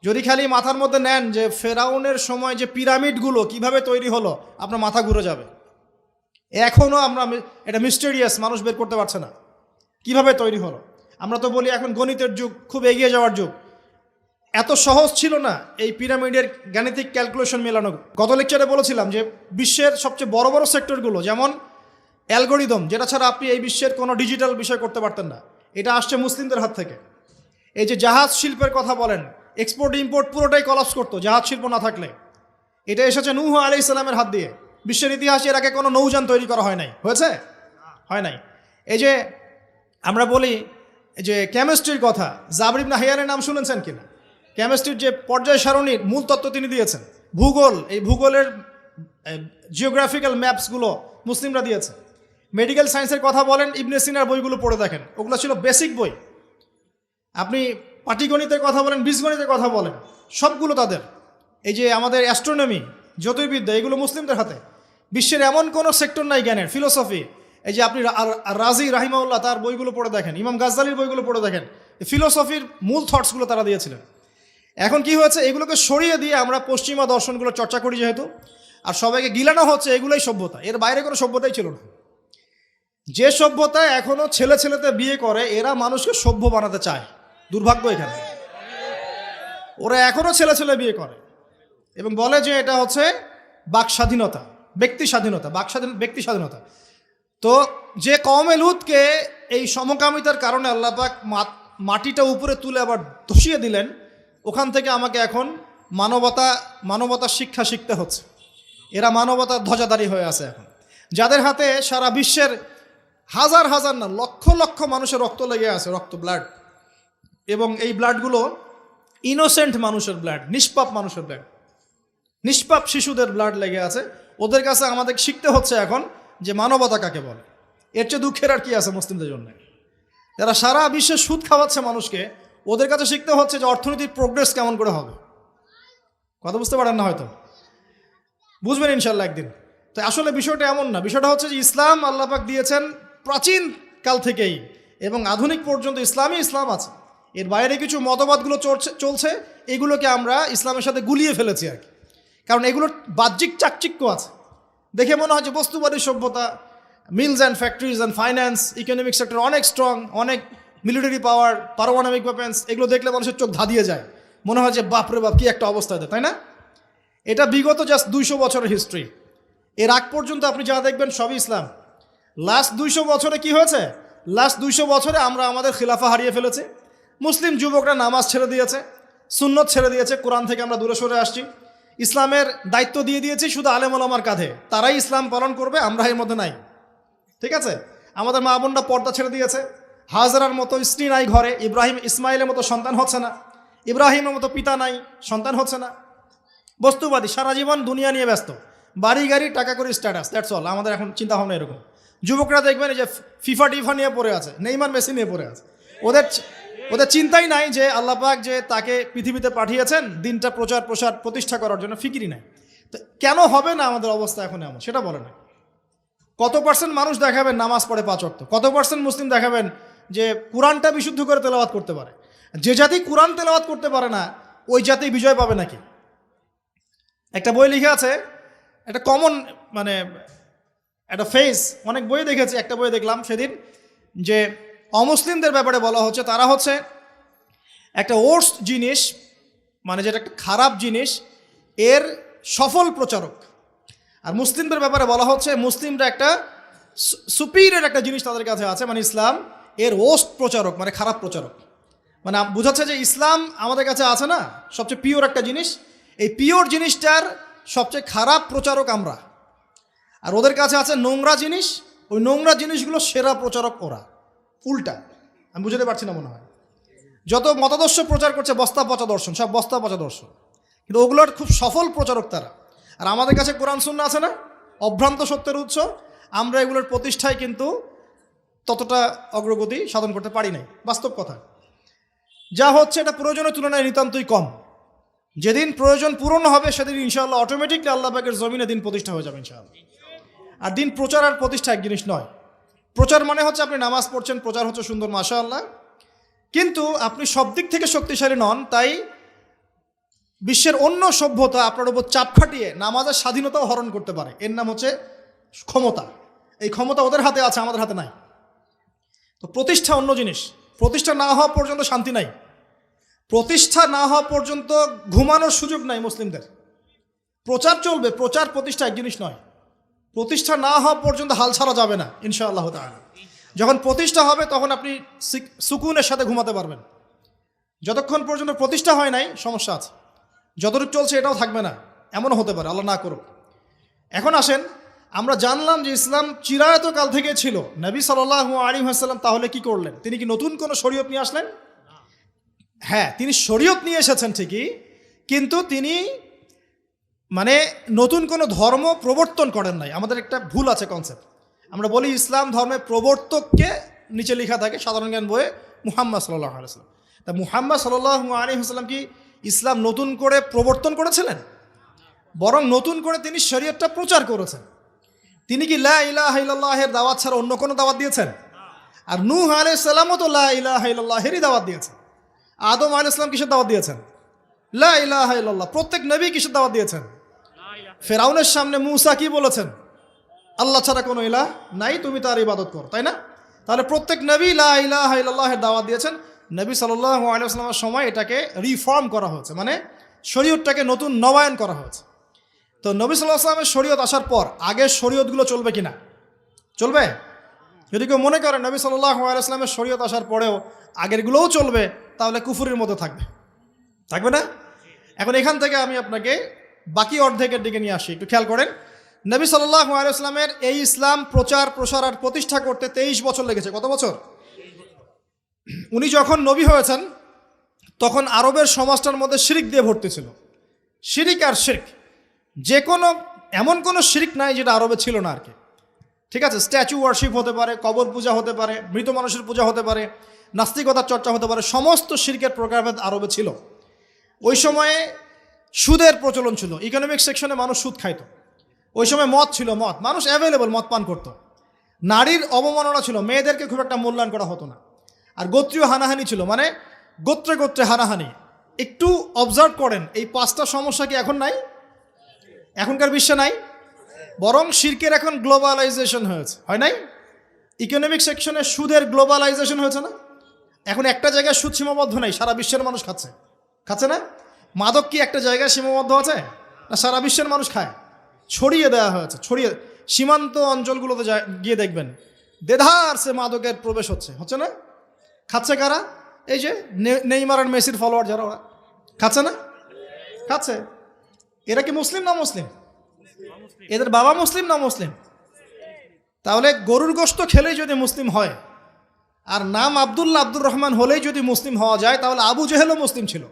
যদি খালি মাথার মধ্যে নেন যে ফেরাউনের সময় যে পিরামিডগুলো কিভাবে তৈরি হলো, আপনার মাথা ঘুরে যাবে। এখনও আমরা এটা মিস্টেরিয়াস, মানুষ বের করতে পারছে না কিভাবে তৈরি হলো। আমরা তো বলি এখন গণিতের যুগ, খুব এগিয়ে যাওয়ার যুগ। এত সহজ ছিল না এই পিরামিডের গাণিতিক ক্যালকুলেশন মেলানো। গত লেকচারে বলেছিলাম যে বিশ্বের সবচেয়ে বড় বড় সেক্টরগুলো, যেমন অ্যালগোরিদম, যেটা ছাড়া আপনি এই বিশ্বের কোনো ডিজিটাল বিষয় করতে পারতেন না, এটা আসছে মুসলিমদের হাত থেকে। এই যে জাহাজ শিল্পের কথা বলেন, এক্সপোর্ট ইম্পোর্ট পুরোটাই কলাপস করতো জাহাজ শিল্প না থাকলে। এটা এসেছে নূহ আলাইহিস সালামের হাত দিয়ে। বিশ্বের ইতিহাসে এর আগে কোনো নৌযান তৈরি করা হয় নাই, হয়েছে? হয় নাই। এই যে আমরা বলি যে কেমিস্ট্রির কথা, জাবর ইবনে হাইয়ানের নাম শুনেছেন কিনা? কেমিস্ট্রির যে পর্যায় সারণীর মূল তত্ত্ব তিনি দিয়েছেন। ভূগোল, এই ভূগোলের জিওগ্রাফিক্যাল ম্যাপসগুলো মুসলিমরা দিয়েছে। মেডিকেল সায়েন্সের কথা বলেন, ইবনে সিনার বইগুলো পড়ে দেখেন, ওগুলো ছিল বেসিক বই। আপনি পাটিগণিতের কথা বলেন, বীজগণিতের কথা বলেন, সবগুলো তাদের। এই যে আমাদের অ্যাস্ট্রোনমি, জ্যোতির্বিদ্যা, এগুলো মুসলিমদের হাতে। বিশ্বের এমন কোনো সেক্টর নাই জ্ঞানের, ফিলোসফি। এই যে আপনি রাজি রাহিমাউল্লাহ তার বইগুলো পড়ে দেখেন, ইমাম গাজ্জালির বইগুলো পড়ে দেখেন, ফিলোসফির মূল থটসগুলো তারা দিয়েছিলেন। এখন কি হয়েছে, এগুলোকে সরিয়ে দিয়ে আমরা পশ্চিমা দর্শনগুলো চর্চা করি যেহেতু, আর সবাইকে গিলানো হচ্ছে এগুলোই সভ্যতা, এর বাইরে কোনো সভ্যতাই ছিল না। যে সভ্যতা এখনো ছেলে ছেলেতে বিয়ে করে, এরা মানুষকে সভ্য বানাতে চায়। দুর্ভাগ্য এখানে, ওরা এখনো ছেলে ছেলে বিয়ে করে এবং বলে যে এটা হচ্ছে বাক স্বাধীনতা, ব্যক্তি স্বাধীনতা, ব্যক্তি স্বাধীনতা। তো যে কওমে লুতকে এই সমকামিতার কারণে আল্লাহ পাক মাটিটা উপরে তুলে আবার ধসিয়ে দিলেন, ওখান থেকে আমাকে এখন মানবতার শিক্ষা শিখতে হচ্ছে। এরা মানবতার ধ্বজাধারী হয়ে আছে এখন, যাদের হাতে সারা বিশ্বের হাজার হাজার না লক্ষ লক্ষ মানুষের রক্ত লেগে আছে, রক্ত, ব্লাড। এবং এই ব্লাডগুলো ইনোসেন্ট মানুষের ব্লাড, নিষ্পাপ মানুষের ব্লাড, নিষ্পাপ শিশুদের ব্লাড লেগে আছে। ওদের কাছে আমাদের শিখতে হচ্ছে এখন যে মানবতা কাকে বলে। এর চেয়ে দুঃখের আর কি আছে মুসলিমদের জন্য? যারা সারা বিশ্বে সুদ খাওয়াচ্ছে মানুষকে, ওদের কাছে শিখতে হচ্ছে যে অর্থনীতির প্রোগ্রেস কেমন করে হবে। কথা বুঝতে পারেন না হয়তো, বুঝবেন ইনশাল্লাহ একদিন। তো আসলে বিষয়টা এমন না, বিষয়টা হচ্ছে যে ইসলাম আল্লাহ পাক দিয়েছেন প্রাচীন কাল থেকেই, এবং আধুনিক পর্যন্ত ইসলাম আছে। এর বাইরে কিছু মতবাদগুলো চলছে, এগুলোকে আমরা ইসলামের সাথে গুলিয়ে ফেলেছি আর কি। কারণ এগুলোর বাহ্যিক চাকচিক্য আছে, দেখে মনে হয় যে বস্তুবাদী সভ্যতা, mills and factories and finance, economic sector অনেক স্ট্রং, অনেক মিলিটারি পাওয়ার, পারমাণবিক ওয়েপন্স, এগুলো দেখলে মানুষের চোখ ধাঁধিয়ে যায়, মনে হয় যে বাপরে বাপ কি একটা অবস্থা, তাই না? এটা বিগত জাস্ট 200 বছরের হিস্ট্রি। এর আগ পর্যন্ত আপনি যা দেখবেন সবই ইসলাম। লাস্ট 200 বছরে কি হয়েছে? লাস্ট 200 বছরে আমরা আমাদের খিলাফা হারিয়ে ফেলেছি। মুসলিম যুবকরা নামাজ ছেড়ে দিয়েছে, সুন্নত ছেড়ে দিয়েছে, কোরআন থেকে আমরা দূরে সরে আসছি। ইসলামের দায়িত্ব দিয়ে দিয়েছি শুধু আলেম ওলামার কাঁধে, তারাই ইসলাম পালন করবে, আমরা এর মধ্যে নাই। ঠিক আছে? আমাদের মা বোনরা পর্দা ছেড়ে দিয়েছে, হাজরার মতো স্ত্রী নাই ঘরে, ইসমাইলের মতো সন্তান হচ্ছে না, ইব্রাহিমের মতো পিতা নাই, সন্তান হচ্ছে না। বস্তুবাদী, সারা জীবন দুনিয়া নিয়ে ব্যস্ত, বাড়ি গাড়ি, টাকা করে, স্ট্যাটাস, দ্যাটস অল। আমাদের এখন চিন্তা ভাবনা এরকম। যুবকরা দেখবেন যে ফিফা টিফা নিয়ে পড়ে আছে, নেইমার মেসি নিয়ে পড়ে আছে। ওদের চিন্তাই নাই যে আল্লাহ পাক যে তাকে পৃথিবীতে পাঠিয়েছেন দিনটা প্রচার প্রসার প্রতিষ্ঠা করার জন্য, ফিকিরই নাই। তো কেন হবে না আমাদের অবস্থা এখন এমন, সেটা বলে না। কত পার্সেন্ট মানুষ দেখাবেন নামাজ পড়ে 5 ওয়াক্ত? কত পার্সেন্ট মুসলিম দেখাবেন যে কোরআনটা বিশুদ্ধ করে তেলাওয়াত করতে পারে? যে জাতি কোরআন তেলাওয়াত করতে পারে না, ওই জাতি বিজয় পাবে নাকি? একটা বই লিখে আছে, একটা কমন মানে একটা ফেস, অনেক বই দেখেছি, একটা বই দেখলাম সেদিন যে অমুসলিমদের ব্যাপারে বলা হচ্ছে তারা হচ্ছে একটা ওর্স্ট জিনিস, মানে যেটা একটা খারাপ জিনিস, এর সফল প্রচারক। আর মুসলিমদের ব্যাপারে বলা হচ্ছে মুসলিমরা একটা সুপিরিয়র একটা জিনিস তাদের কাছে আছে, মানে ইসলাম, এর ওর্স্ট প্রচারক, মানে খারাপ প্রচারক। মানে বোঝাচ্ছে যে ইসলাম আমাদের কাছে আছে না, সবচেয়ে পিওর একটা জিনিস, এই পিওর জিনিসটার সবচেয়ে খারাপ প্রচারক আমরা। আর ওদের কাছে আছে নোংরা জিনিস, ওই নোংরা জিনিসগুলো সেরা প্রচারক ওরা। উল্টা, আমি বুঝতে পারছি না মনে হয়। যত মতাদর্শ প্রচার করছে বস্তা পচা দর্শন, সব বস্তা পচা দর্শন, কিন্তু ওগুলোর খুব সফল প্রচারক তারা। আর আমাদের কাছে কোরআন সুন্নাহ আছে না, অভ্রান্ত সত্যের উৎস, আমরা এগুলোর প্রতিষ্ঠায় কিন্তু ততটা অগ্রগতি সাধন করতে পারি নাই। বাস্তব কথা, যা হচ্ছে এটা প্রয়োজনের তুলনায় নিতান্তই কম। যেদিন প্রয়োজন পূরণ হবে সেদিন ইনশাআল্লাহ অটোমেটিকলি আল্লাহ পাকের জমিনে দিন প্রতিষ্ঠা হয়ে যাবে ইনশাআল্লাহ। আর দিন প্রচার আর প্রতিষ্ঠা এক জিনিস নয়। প্রচার মানে হচ্ছে আপনি নামাজ পড়ছেন, প্রচার হচ্ছে সুন্দর, মাশাআল্লাহ, কিন্তু আপনি সব দিক থেকে শক্তিশালী নন, তাই বিশ্বের অন্য সভ্যতা আপনার উপর চাপ খাটিয়ে নামাজের স্বাধীনতাও হরণ করতে পারে। এর নাম হচ্ছে ক্ষমতা। এই ক্ষমতা ওদের হাতে আছে, আমাদের হাতে নাই। তো প্রতিষ্ঠা অন্য জিনিস। প্রতিষ্ঠা না হওয়া পর্যন্ত শান্তি নাই। প্রতিষ্ঠা না হওয়া পর্যন্ত ঘুমানোর সুযোগ নাই মুসলিমদের। প্রচার চলবে, প্রচার প্রতিষ্ঠা এক জিনিস নয়। প্রতিষ্ঠা না হওয়া পর্যন্ত হাল ছাড়া যাবে না ইনশাআল্লাহ তাআলা। যখন প্রতিষ্ঠা হবে তখন আপনি সুকুনের সাথে ঘুমাতে পারবেন। যতক্ষণ পর্যন্ত প্রতিষ্ঠা হয় নাই সমস্যা আছে। যতটুকু চলছে এটাও থাকবে না, এমনও হতে পারে, আল্লাহ না করুক। এখন আসেন, আমরা জানলাম যে ইসলাম চিরায়তকাল থেকে ছিল। নবী সাল্লাল্লাহু আলাইহি ওয়াসাল্লাম তাহলে কি করলেন? তিনি কি নতুন কোনো শরীয়ত নিয়ে আসলেন? হ্যাঁ, তিনি শরীয়ত নিয়ে এসেছেন ঠিকই, কিন্তু তিনি নতুন কোনো ধর্ম প্রবর্তন করেন নাই। আমাদের একটা ভুল আছে কনসেপ্ট। আমরা বলি ইসলাম ধর্মের প্রবর্তককে নিচে লেখা থাকে সাধারণ জ্ঞান বইয়ে মুহাম্মদ সাল্লাল্লাহু আলাইহি ওয়াসাল্লাম। তা মুহাম্মদ সাল্লাল্লাহু আলাইহি ওয়াসাল্লাম কি ইসলাম নতুন করে প্রবর্তন করেছিলেন? বরং নতুন করে তিনি শরীয়তটা প্রচার করেছেন। তিনি কি লা ইলাহা ইল্লাল্লাহের দাওয়াত ছাড়া অন্য কোনো দাওয়াত দিয়েছেন? আর নূহ আলাইহিস সালামও তো লা ইলাহা ইল্লাল্লাহেরই দাওয়াত দিয়েছেন। আদম আলাইহিস সালাম কিসের দাওয়াত দিয়েছেন? লা ইলাহা ইল্লাল্লাহ। প্রত্যেক নবী কিসের দাওয়াত দিয়েছেন? ফেরাউনের সামনে মূসা কি বলেছেন? আল্লাহ ছাড়া কোনো ইলাহ নাই, তুমি তার ইবাদত করো, তাই না? তাহলে প্রত্যেক নবী লা ইলাহা ইল্লাল্লাহের দাওয়াত দিয়েছেন। নবী সাল্লাল্লাহু আলাইহি ওয়াসাল্লামের সময় এটাকে রিফর্ম করা হয়েছে, শরীয়তটাকে নতুন নবায়ন করা হয়েছে। তো নবী সাল্লাল্লাহু আলাইহি ওয়াসাল্লামের শরীয়ত আসার পর আগের শরীয়তগুলো চলবে কিনা? চলবে? যদি কেউ মনে করে নবী সাল্লাল্লাহু আলাইহি ওয়াসাল্লামের শরীয়ত আসার পরেও আগেরগুলোও চলবে, তাহলে কুফরের মতো থাকবে, থাকবে না? এখন এখান থেকে আমি আপনাকে বাকি অর্ধেকের দিকে নিয়ে আসি। একটু খেয়াল করেন, নবী সাল্লাল্লাহু আলাইহি ওয়াসাল্লামের এই ইসলাম প্রচার প্রসার আর প্রতিষ্ঠা করতে 23 বছর লেগেছে। কত বছর? উনি যখন নবী হয়েছেন তখন আরবের সমাজটার মধ্যে শিরিক দিয়ে ভর্তি ছিল। শিরিক আর শিরক, যে কোনো এমন কোনো শিরিক নাই যেটা আরবে ছিল না আর কি। ঠিক আছে, স্ট্যাচু ওয়ার্শিপ হতে পারে, কবর পূজা হতে পারে, মৃত মানুষের পূজা হতে পারে, নাস্তিকতার চর্চা হতে পারে, সমস্ত শিরকের প্রকারভেদ আরবে ছিল। ওই সময়ে সুদের প্রচলন ছিল, ইকোনমিক সেকশনে মানুষ সুদ খাইত। ওই সময় মদ ছিল, মানুষ অ্যাভেলেবল মদ পান করত। নারীর অবমাননা ছিল, মেয়েদেরকে খুব একটা মূল্যায়ন করা হতো না। আর গোত্রীয় হানাহানি ছিল, গোত্রে গোত্রে হানাহানি। একটু অবজার্ভ করেন, এই 5টা সমস্যা কি এখন নাই? এখনকার বিশ্বে নাই। বরং শিরকের এখন গ্লোবালাইজেশন হয়েছে, হয় নাই? ইকোনমিক সেকশনে সুদের গ্লোবালাইজেশন হয়েছে না? এখন একটা জায়গায় সুদ সীমাবদ্ধ নেই, সারা বিশ্বের মানুষ খাচ্ছে না? মাদক কি একটা জায়গায় সীমাবদ্ধ আছে না? সারা বিশ্বের মানুষ খায়, ছড়িয়ে দেওয়া হয়েছে। সীমান্ত অঞ্চলগুলোতে গিয়ে দেখবেন দেধার সে মাদকের প্রবেশ হচ্ছে না? খাচ্ছে কারা? এই যে নেইমার আর মেসির ফলোয়ার যারা, ওরা খাচ্ছে না? খাচ্ছে। এরা কি মুসলিম না মুসলিম? এদের বাবা মুসলিম না মুসলিম? তাহলে গরুর গোশত খেলেই যদি মুসলিম হয়, আর নাম আব্দুর রহমান হলেই যদি মুসলিম হওয়া যায়, তাহলে আবু জেহেলও মুসলিম ছিল।